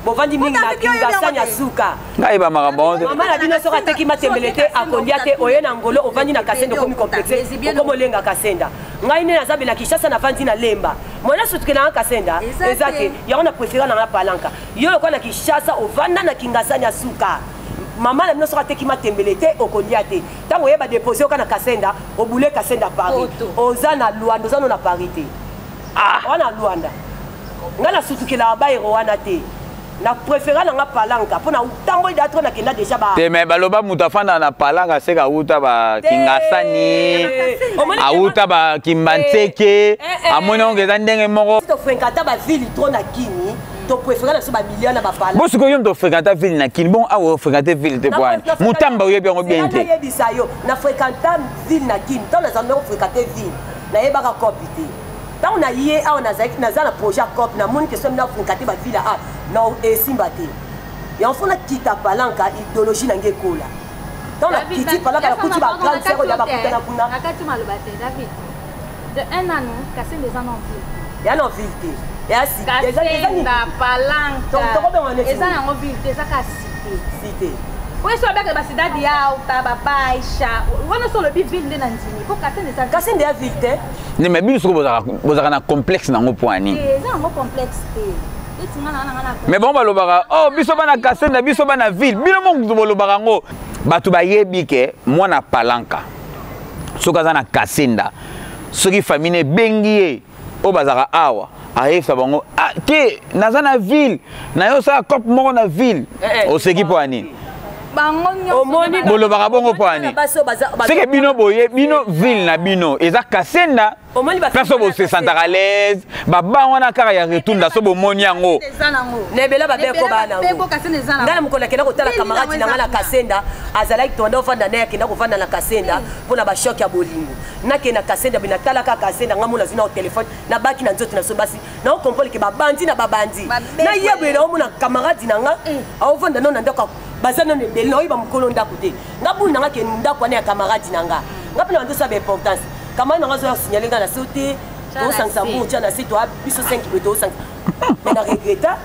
bovandi mingi na kinga sanya suka ngai ba makambo mama na bino soka teki matembelete akondia te oyena ngolo ovandi na kasenda komi complexe komo lenga kasenda ngai ne nazabe na Kishasa na vandi na lemba mwana sutuke na kasenda ezake yona préférer na palanka yo ko na Kishasa ovanda na kinga sanya suka mama na bino soka teki matembelete okondia te tango yeba déposer okana kasenda obule kasenda Paris oza na Luanda oza na Paris te wana Luanda ngana sutukela ba ero wana te na préférer na palanka pona tango idatro na kenda déjà ba te mais baloba muta fanda na palanka seka uta ba kingasani auta ba kimbanteke amona ongeza ndenge moko to fréquenter ba ville trop na kini to préférer na so ba million na ba palanka bo siko yom to fréquenter ville na kini bon awo fréquenter ville te boani mutamba oyebi ngo bien te na fréquenter ville na kini to na zando fréquenter ville na yeba ka copie tant on a yé on a zaïk na za na projet cop na monde que somme na fréquenter ba ville a non et simbate et on na kita palanka idéologie na ngekola tant la petite palanka la kuti ba grande sœur ya ba kutana kuna nakati malobate David de un an casser les ans en ville ya no ville et asi déjà palanka eza na ville eza ka cité oui, so avec la cidade ya utaba baisha. Wana so le ville de Nandini. Faut casser des ça. Casser des villes. Ne mais biso bozaka na complexe nango poani. Eza ngo complexe te. Mais bon balobaka oh biso bana casser na biso bana ville. Bino mongo bolobaka ngo. Batu ba yebi ke mwana palanka. Soka za na kasenda. Soki famille bengie o bazaka awa. Aïfa bango ke naza na ville. Na yo sa cop moko na ville. O seki poani. Bolobaka bongo poani seke bino boye bino ville na bino eza kasenda perso bo se sentir à l'aise baba wana kaka ya retunda so bomoni yango nebela babeko bana ngala mukona kenda kotala camarade na ngala kasenda azalaki tonda ofanda na kenda kofanda na kasenda pona ba shock ya bolingo nakena kasenda bina tala ka kasenda ngamona zina au téléphone na baki na nzoto na so basi na o comprendre ke babandi na babandi na yebwe na omona camarade na nga ofanda na ndako bazana ne belo iba mukolo ndako te ngabu nanga ke ndako na camarade nanga ngapi na ndo sa importance kama nanga zo signaler nga na sauter to sangsa mbucha na sito biso 5 kilo 5 mais na regretta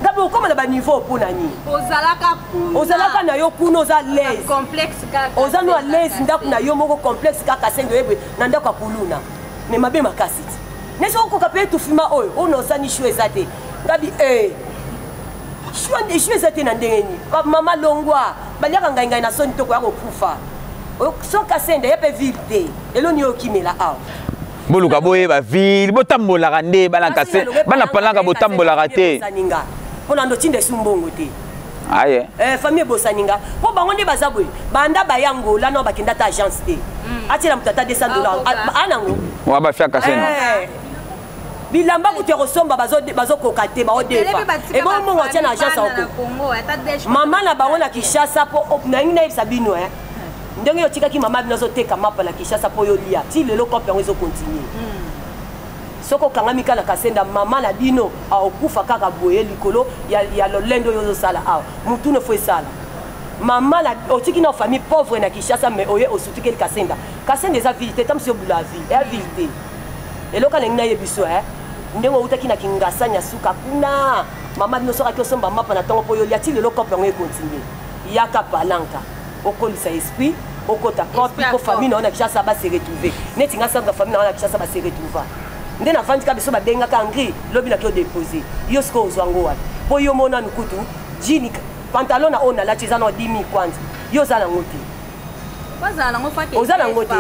ngabu comme na ba niveau pour nani ozalaka na yo kuno za l'aise complexe ka ozano à l'aise ndako na yo moko complexe ka kasendo yebwe na ndako kuluna mais mabe makasiti neso ko kapé tout fima oyo ono sani chou ezate ngabi chouan de chou ezate na ndengeni mama longwa baliaka ngai na soni toko ya kokufa so Kasenda yepe ville te eloni okimela awa boluka boyeba ville botambolaka nde bana Kasenda bana palanga botambolaka te mpona ndo tinda esumbongo te aye famille bosaninga po bango nde baza boye banda bayango lana bakenda ta agence te atila moto ata $200 anango wa bafia Kasenda bilamba kutu ya kosomba bazokoka te baodefa ebongo atia na agence oko mama na bango na Kinshasa po nalingi nayebisa bino ndenge yotikaki mama bino azoteka mapa na Kinshasa po yolia ti lelo kope yango ezokontinue soko okangami kaka na Kasenda mama na bino aokufa kaka boye likolo ya lolendo oyo ozosala awa mutu ne fo esala mama na otiki na famille pauvre na Kinshasa mais oye osutikeli Kasenda eza ville te tamsi obula vie eya ville te eloka ndenge nayebi biso ndenge outaki na Kingasa Nyasuka kuna mama bino soki osomba mapa na ntongo mpo yolia ti lelo kope yango ekontinue yaka palanka okolisa esprit okota kopi po famille na Kinshasa ba se retrouver neti nga sanga famille na Kinshasa ba se retrouver nde na vandi ka biso ba bengaka ngri lobi na kio déposer yo siko ozwango wa po yo mona nukutu jini pantalon na ona la tizana 10,000 kwanza yo za na ngoti oza na ngote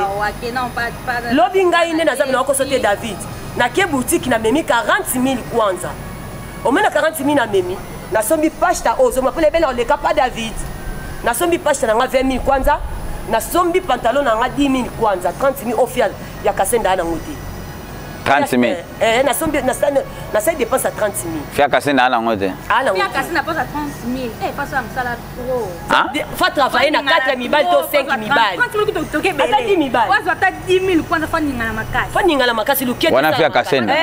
lobi ngai nde naza bina wakosote David na ke boutique na memi 40,000 kwanza omena 40,000 na memi na sombi pasta ozo mapele bela oleka pa David na sombi pasta na nga 20,000 kwanza na sombi pantalon na nga 10,000 kwanza 30,000 officiel ya Kasenda na ngote 30,000 na sombi na sai dépense à 30,000 fia Kasenda na ngote fia Kasenda pose à 30,000 pas ça msala trop faut travailler na 4 mibali to 5 mibali ata 10 mibali wazo ata 10,000 kwanza faninga na makasi luketu wana fia Kasenda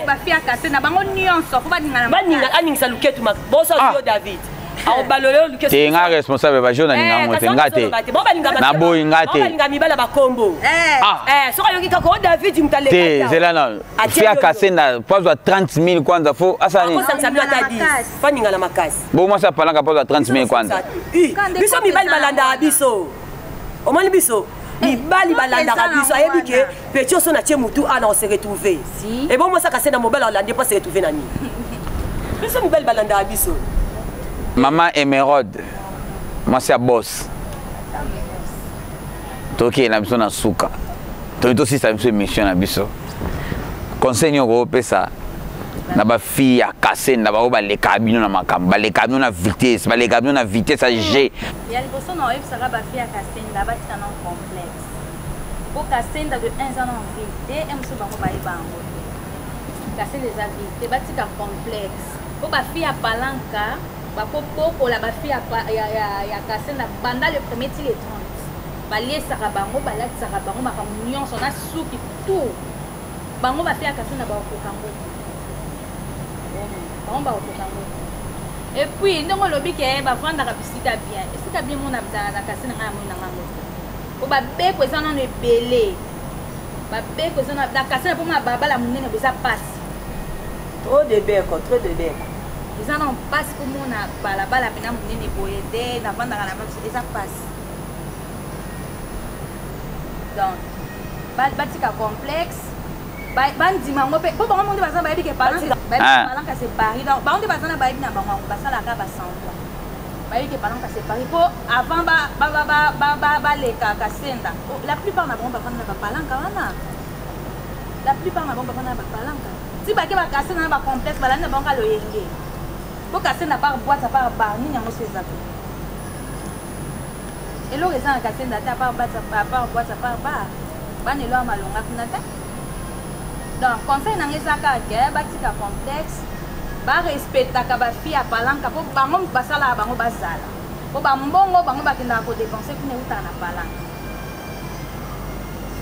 ba fia Kasenda bango nyonso faut baninga na makasi aningisa luketu boso yo David aobalolelo luketu te nga responsable ba jona ninga ngote ngate na boy ngate balinga mibala bakombo soka yoki kako David mtaleka te zelana fia Kasenda pose à 30,000 kwanza fo asani ko sanksabla ta 10 faninga na makasi bo moi ça palanga pose à 30,000 kwanza biso mibali balanda biso omani biso mibali balandaka biso ayebi ke petit oso na tie mutu ana on se retrouver et bon moi ça Kasenda mobile olande pas se retrouver nani biso mibali balanda biso Maman Emeraude, moi c'est à boss. Toki na biso na suka. Toki aussi ça biso mission na biso. Conseil nyoko pesa na ba fille ya Kasenda ba ba le cabino na makamba, le cabino na vitesse, ba le cabino na vitesse à G. Ya liboso na oyebi saka ba fille ya Kasenda ba tika na complexe. Pour Kasenda de 1 an en vérité, emso bango ba ibango. Kasenda za vérité ba tika complexe. Pour ba fille ya Palanka bakopoko la bafille ya Kasenda banda le premier til et 30 baliesaka bango balatisaka bango makambo nyonso na suki tout bango bafille ya Kasenda bakokango bango bakokango et puis ndenge olobi ke bavandaka bisika bien esika bien mona na Kasenda ngai amoi na ngango po babeko eza nano ebele babeko eza na Kasenda mpo mona babala monene boza pasi trop de beko ils en ont pas comme on a balabala pena munene boyede na vanda kana ba eza passe donc batika complexe bandima ngope po bango monde baza bayebi ke Palanka c'est Paris donc bango baza na bayebi na bango basala ka ba sangwa bayebi ke Palanka c'est Paris po avant ba leka Kasenda la plupart na bango bavanda na Palanka wana la plupart na bango bavanda na Palanka si ba ke ba Kasenda na ba complexe balanda bango loyenge pour Kasenda par boîte à part bar ni nyango c'est ça et le raison Kasenda ta par boîte à part bar ban elo malonga kunata donc conseil na ngeza ka ke batika complexe ba respecta ka ba fille à Palanka pour bango basala bango bazala pour ba mbongo bango bakenda ko dépenser kuna uta na Palanka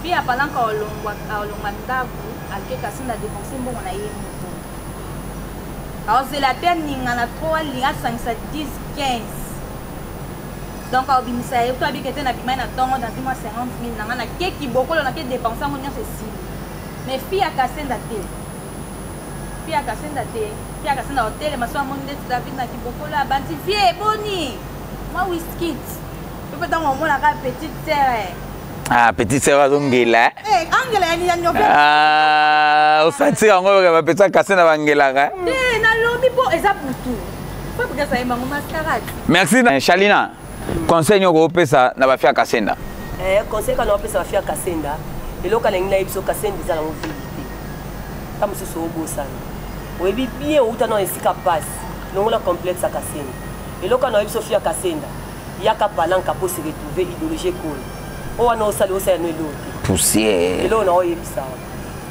fille à Palanka olongwa ndaku alke Kasenda dépenser mbongo na ye mutu alors c'est la peine ninga na 3 linga 5 10 15 donc au bimisa to abikete na bimai na tongo dans 50,000 nanga na keki bokolo na ke dépenser ngo nyonso si mais fille à Kasenda te fille à Kasenda hôtel maso amoni de David na kibokolo abandi fille boni moi whisky peut être on la petite sœur petite sœur azongela angela yani ya nyobe osati yango ba petite Kasenda bangelaka na lobi po eza butu pas pour ça yemba mascarade merci Shalina conseil nyoko opesa na bafia kasenda conseil kana opesa bafia kasenda eloko na ngina biso kasenda za na mobilité ta mususu obosana oyebi bien outa na esika passe longola complexe kasenda eloko na biso fia kasenda yaka palanka pour se retrouver idéologie cool o wana osali osala no eloko poussière eloko na oyebisa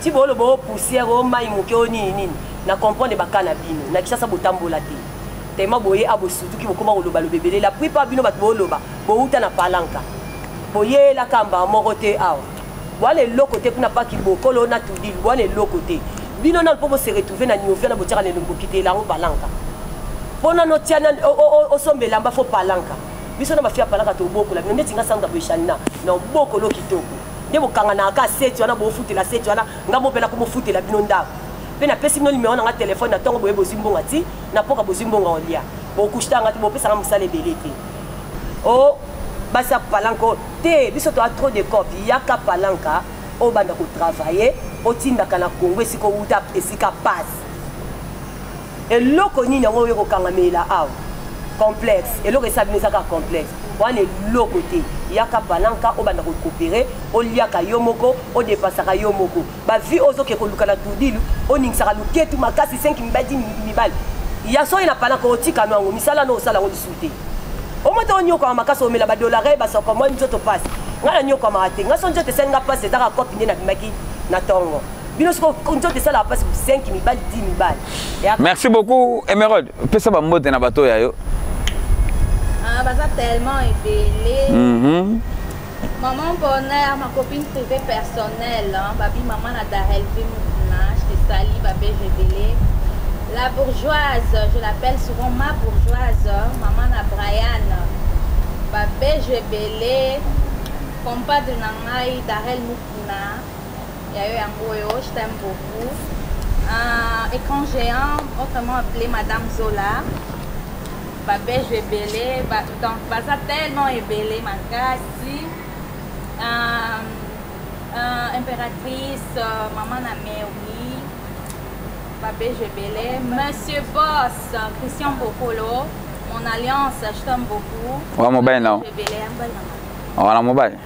ti bolo bo poussière o mai moke o nini na comprendre bakana bino na kisa sa botambola te tema boye abo surtout ki bokoma oloba lobebele la plupart bino bat boloba bo uta na palanka boye la kamba moko te awa wale loko te kuna pa ki bokolo na tudil wale loko te bino na popo se retrouver na niveau na botiaka ne lombo kite la ngo palanka pona no tiana o sombela mba fo palanka biso na mafia palanka to boko la bino neti nga sanga boishanina na boko lo kitoko ndebo kanga na ka seti wana bo futela seti wana ngamo pela ko mo futela bino ndako pe na pesi no numéro na téléphone na tongo boye bozimbonga ti na poka bozimbonga olia bo kushtanga ti bo pesa na musale belete o basa palanko te biso to a trop de copie yaka palanka o banda ko travailler o tinda kana Congo esiko uta esika passe eloko nini ngo yeko kanga mela aw complexe eloko esabinisa ka complexe wana eloko te yaka palanka o banda ko coopérer o liaka yo moko o dépasaka yo moko ba vie ozoke ko lukala tudilu o ningisaka luketu makasi 5 mibadi mibali ya so ina palanka o tika no misala no sala ngo disute o moto nyoko ma makasi o mela ba dollar ba so comme nzoto passe ngala nyoko ma ate ngaso nzoto senga passe zaka copie na bimaki na tongo bino siko nzoto sala passe 5 mibali 10 mibali. Merci beaucoup Emerald pesa ba mbote na bato ya yo baza tellement ébélé. Maman bonheur, ma copine privée personnelle, babi maman na Darel Vimouna, je te salue, babé ébélé. La bourgeoise, je l'appelle souvent ma bourgeoise, maman na Brian, babé ébélé, compadre nangai Darel Mukuna, yayo yangoyo, je t'aime beaucoup. Écran géant, autrement appelé Madame Zola. Babé ébélé, donc baza tellement ébélé makasi. Impératrice, maman na Mary, babé ébélé, Monsieur Boss, Christian Bokolo, mon alliance, je t'aime beaucoup. Ouais, mobile non. Ébélé, on va la mobile.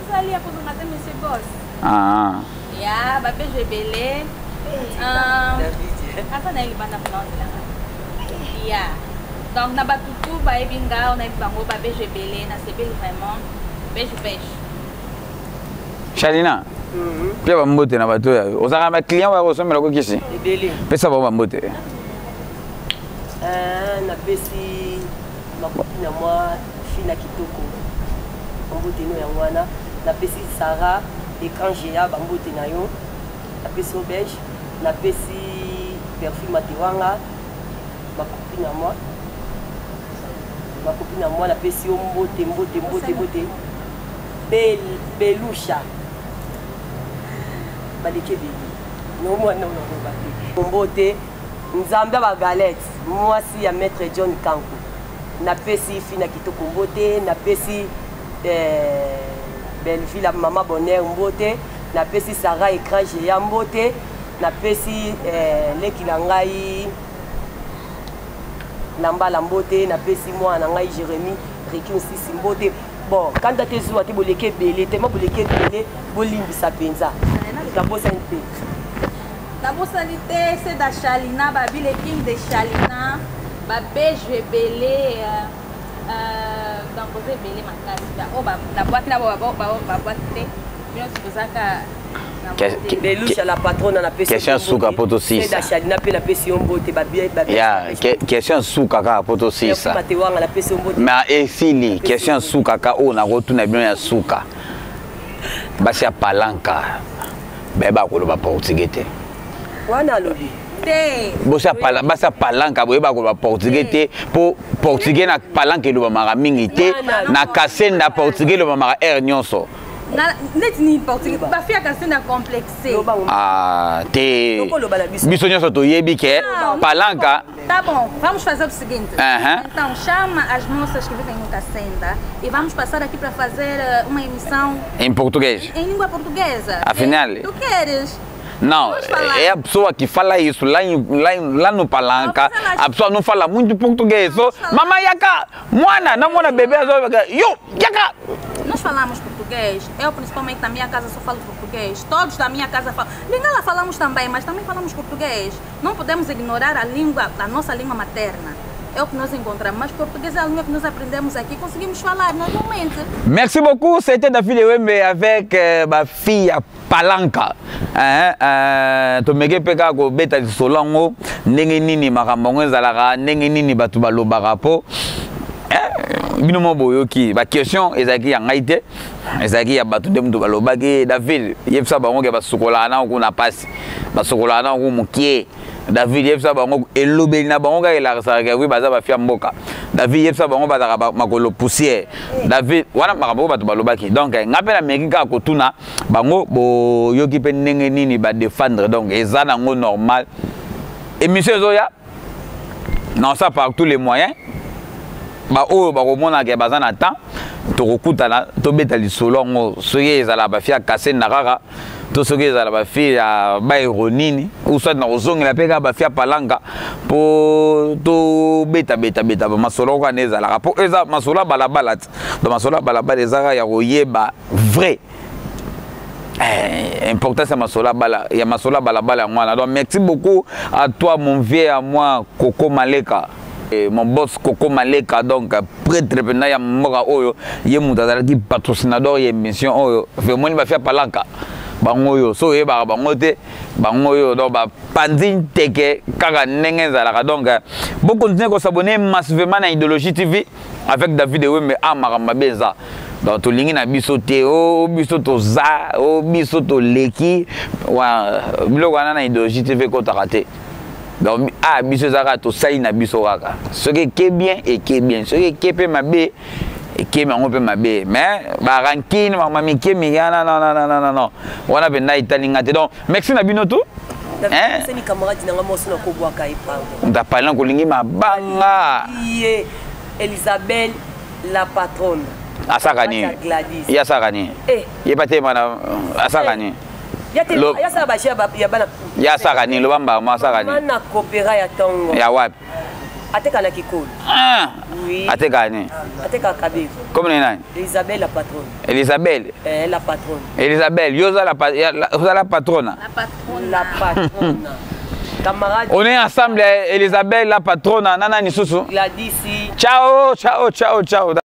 Vous allez à cause de Monsieur Boss. Ah. Ya, babé ébélé. Attends, il va na ya. Donc, na batutu ba ebinga on a bango ba beje belé na sebeli vraiment beje pêche. Shalina. Pia ba mbote na bato ya. Ozaka ba client wa kosomela ko kisi. Ebele. Pesa ba mbote. Na pesi makopina moi fina kitoko. Mbote no yangwana na pesi Sarah écran géant ba mbote na yo. Na pesi Obège, na pesi perfume Matiwanga makopina moi. Ma copine à moi la pesi mbote belusha baleke bibi no moi non mbote nzambe ba galette moi si ya maître John Kanku na pesi fina kitoko mbote na pesi Belleville la maman bonheur mbote na pesi Sarah écran géant mbote na pesi leki na ngai Lamba Lambote, na pesi moi na ngai Jérémy Riki aussi simbote. Bon, quand tu es zoua te boleke belé, te ma boleke belé, bolimbi sa penza. La bosanité. La bosanité c'est da Chalina, babi le king de Chalina, babé je belé dans posé belé makasi. Oh ba la boîte na ba boîte te. Bien supposaka Belusha la patronne na pesi. Question souka poto 6. C'est Chalina pe la pesi ombote babi. Ya, question souka ka poto 6. La pesi ombote. Mais esili, question souka ka o na rotuna bien ya souka. Basi ya palanka. Beba ko ba portugais te. Wana lobi. Te. Bosa palanka boyeba ko ba portugais te po portugais na palanka lo ba mara mingi te na kasenda portugais lo ba mara air nyonso. Net ni portugais ba fia kasenda complexé. Ah, te. Biso nyonso to yebi ke palanka. Tá bom, vamos fazer o seguinte. Então chama as moças que vivem no Kasenda e vamos passar aqui para fazer uma emissão em português. Em língua portuguesa. Afinal. Tu queres? Não, é a pessoa que fala isso lá no palanca, a pessoa não fala muito português. Mamãe, yaka, moana, não moana bebê, yo, yaka. Nós falamos português, eu principalmente na minha casa só falo português, todos da minha casa falam. Lá falamos também, mas também falamos português. Não podemos ignorar a língua, a nossa língua materna. É o que nós encontramos, mas português é a língua que nós aprendemos aqui, conseguimos falar normalmente. Merci beaucoup, c'était David Wembe avec ma fille Palanca. To mege peka ko beta di solongo, ndenge nini makambo ezalaka, ndenge nini batu balobaka po. Bino mo boyoki, ba question ezaki ya ngaite, ezaki ya batu dem to balobaki David, yebsa bango ke basukola na ko na pasi. Basukola na ko mukie. David yebsa bango elobeli na bango ka elakisaka wi baza bafia mboka. David yebsa bango bazaka makolo poussière. David wana makambo bato balobaki. Donc ngape na mekika kotuna bango bo yoki pe ndenge nini ba défendre donc eza nango normal. Émission zoya non ça par tous les moyens. Ba o ba komona ke bazana temps to kokutana to beta lisolongo soye ezala bafia kase na kaka. Tout ce qui est à la fille à Bayronini, ou soit dans le la pega bafia palanga pour tout beta, ma solo organise à la rapport, eza ma solo balabalat, dans ma solo balabal des ara ya royeba vrai. Important c'est ma solo bala, ya ma solo balabal à moi. Donc merci beaucoup à toi mon vieux, à moi Coco Maleka. Mon boss Coco Maleka, donc prêtre pendant ya mora oyo, ye mutazala qui patrocinador ya émission oyo, vraiment il va faire palanga. Bangoyo so e ba bangote bangoyo do ba panzin teke kaka ndenge zalaka donc bon continuer ko s'abonner massivement à Idéologie TV avec David Wembe amaramba beza donc to lingi na biso te o biso to za o biso to leki wa biloko na Idéologie TV ko takate donc biso zaka to sai na biso kaka ce qui est bien et qui est bien ce qui est mabe qui m'a un ma bé mais barankin ma miki migana non on a bena italinga te donc merci na bino tout c'est ni camarade na ngamoso na ko bwaka ipango nda parler ko lingi mabanga Elisabeth la patronne asakani ya sakani ye pate mana asakani ya sa ba chia ba ya bana ya sakani lo bamba ma sakani mana coopéra ya tongo ya wapi ateka na kikolo oui ateka ni ateka kabivu comme nani Elisabeth la patronne la patronne Elisabeth yoza la patronne la patronne camarade on est ensemble Elisabeth la patronne nana ni susu Gladys ciao